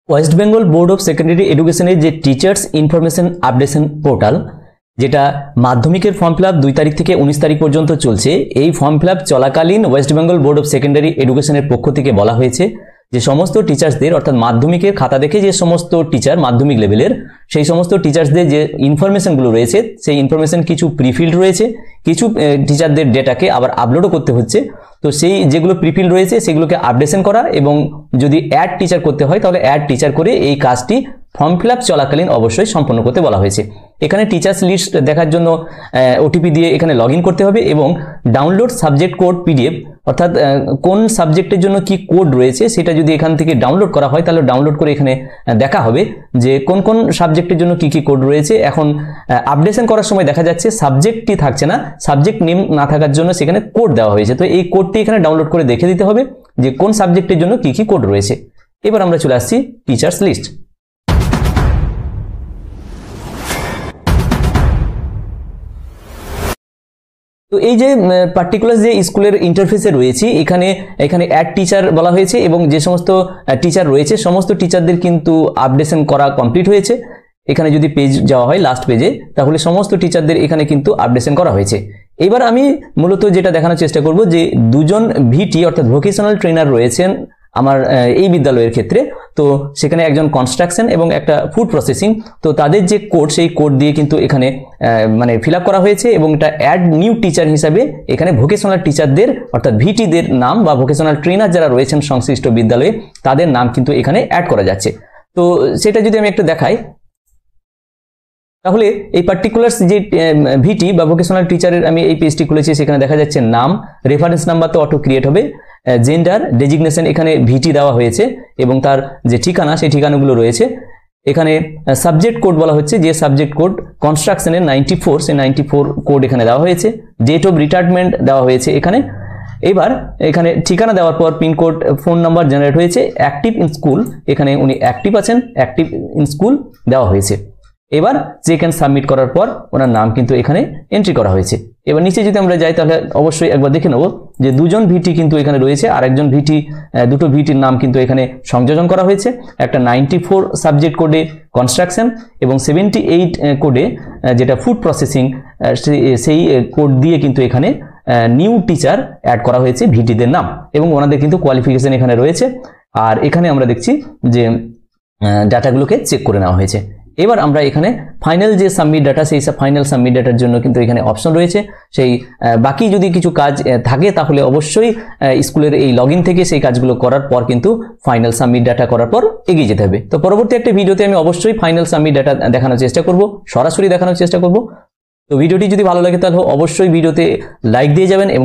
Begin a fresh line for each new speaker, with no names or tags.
West Bengal board of secondary এডুকেশনের যে teachers information updation portal, যেটা মাধ্যমিকের ফর্ম ফিল আপ 2 তারিখ থেকে 19 তারিখ পর্যন্ত চলছে, এই ফর্ম ফিল আপ চলাকালীন West Bengal board of secondary এডুকেশনের পক্ষ থেকে বলা হয়েছে যে সমস্ত টিচার্সদের, অর্থাৎ মাধ্যমিকের খাতা দেখে যে সমস্ত টিচার মাধ্যমিক লেভেলের, সেই সমস্ত টিচার্সদের যে ইনফরমেশনগুলো রয়েছে, সেই ইনফরমেশন কিছু প্রিফিল্ড রয়েছে, কিছু টিচারদের ডেটাকে আবার আপলোডও করতে হচ্ছে। তো সেই যেগুলো প্রিফিল্ড রয়েছে সেগুলোকে আপডেশন করা, এবং যদি অ্যাড টিচার করতে হয় তাহলে অ্যাড টিচার করে এই কাজটি ফর্ম ফিল আপ চলাকালীন অবশ্যই সম্পন্ন করতে বলা হয়েছে। এখানে টিচার্স লিস্ট দেখার জন্য ওটিপি দিয়ে এখানে লগ ইন করতে হবে, এবং ডাউনলোড সাবজেক্ট কোড পিডিএফ, অর্থাৎ কোন সাবজেক্টের জন্য কি কোড রয়েছে সেটা যদি এখান থেকে ডাউনলোড করা হয় তাহলে ডাউনলোড করে এখানে দেখা হবে যে কোন কোন সাবজেক্টের জন্য কি কি কোড রয়েছে। এখন আপডেশন করার সময় দেখা যাচ্ছে সাবজেক্টটি থাকছে না, সাবজেক্ট নেম না থাকার জন্য সেখানে কোড দেওয়া হয়েছে। তো এই কোডটি এখানে ডাউনলোড করে দেখে দিতে হবে যে কোন সাবজেক্টের জন্য কি কি কোড রয়েছে। এবার আমরা চলে আসছি টিচার্স লিস্ট। তো এই যে পার্টিকুলার যে স্কুলের ইন্টারফেসে রয়েছে, এখানে অ্যাড টিচার বলা হয়েছে, এবং যে সমস্ত টিচার রয়েছে সমস্ত টিচারদের কিন্তু আপডেশন করা কমপ্লিট হয়েছে। এখানে যদি পেজ যাওয়া হয় লাস্ট পেজে, তাহলে সমস্ত টিচারদের এখানে কিন্তু আপডেশন করা হয়েছে। এবার আমি মূলত যেটা দেখানোর চেষ্টা করব যে দুজন ভিটি অর্থাৎ ভোকেশনাল ট্রেনার রয়েছেন আমার এই বিদ্যালয়ের ক্ষেত্রে। তো সেখানে একজন কনস্ট্রাকশন এবং একটা ফুড প্রসেসিং, তো তাদের যে কোড সেই কোড দিয়ে কিন্তু এখানে মানে ফিল আপ করা হয়েছে, এবং এটা অ্যাড নিউ টিচার হিসাবে এখানে ভোকেশনাল টিচারদের অর্থাৎ ভিটিদের নাম বা ভোকেশনাল ট্রেনার যারা রয়েছেন সংশ্লিষ্ট বিদ্যালয়ে তাদের নাম কিন্তু এখানে অ্যাড করা যাচ্ছে। তো সেটা যদি আমি একটু দেখাই, তাহলে এই পার্টিকুলার যে ভিটি বা ভোকেশনাল টিচারের আমি এই পেজটি খুলেছি, সেখানে দেখা যাচ্ছে নাম, রেফারেন্স নাম্বার তো অটো ক্রিয়েট হবে, জেন্ডার, ডেজিগনেশন এখানে ভিটি দেওয়া হয়েছে, এবং তার যে ঠিকানা সেই ঠিকানাগুলো রয়েছে। এখানে সাবজেক্ট কোড বলা হচ্ছে, যে সাবজেক্ট কোড কনস্ট্রাকশনের 94, সেই 94 কোড এখানে দেওয়া হয়েছে। ডেট অফ রিটায়ারমেন্ট দেওয়া হয়েছে এখানে। এবার এখানে ঠিকানা দেওয়ার পর পিনকোড, ফোন নাম্বার জেনারেট হয়েছে। অ্যাক্টিভ ইন স্কুল, এখানে উনি অ্যাক্টিভ আছেন, অ্যাক্টিভ ইন স্কুল দেওয়া হয়েছে। এবার চেক অ্যান্ড সাবমিট করার পর ওনার নাম কিন্তু এখানে এন্ট্রি করা হয়েছে। এবার নিচে যদি আমরা যাই তাহলে অবশ্যই একবার দেখে নেব যে দুজন ভিটি কিন্তু এখানে রয়েছে, আর একজন ভিটি, দুটো ভিটির নাম কিন্তু এখানে সংযোজন করা হয়েছে। একটা 94 সাবজেক্ট কোডে কনস্ট্রাকশন, এবং 78 কোডে যেটা ফুড প্রসেসিং, সেই কোড দিয়ে কিন্তু এখানে নিউ টিচার অ্যাড করা হয়েছে ভিটিদের নাম, এবং ওনাদের কিন্তু কোয়ালিফিকেশন এখানে রয়েছে। আর এখানে আমরা দেখছি যে ডাটাগুলোকে চেক করে নেওয়া হয়েছে। এবার আমরা এখানে ফাইনাল যে সাবমিট ডাটা, সেই ফাইনাল সাবমিট ডাটার জন্য কিন্তু এখানে অপশন রয়েছে। সেই বাকি যদি কিছু কাজ থাকে তাহলে অবশ্যই স্কুলের এই লগ ইন থেকে সেই কাজগুলো করার পর কিন্তু ফাইনাল সাবমিট ডাটা করার পর এগিয়ে যেতে হবে। তো পরবর্তী একটা ভিডিওতে আমি অবশ্যই ফাইনাল সাবমিট ডাটা দেখানোর চেষ্টা করব, সরাসরি দেখানোর চেষ্টা করব। তো ভিডিওটি যদি ভালো লাগে তাহলে অবশ্যই ভিডিওতে লাইক দিয়ে যাবেন, এবং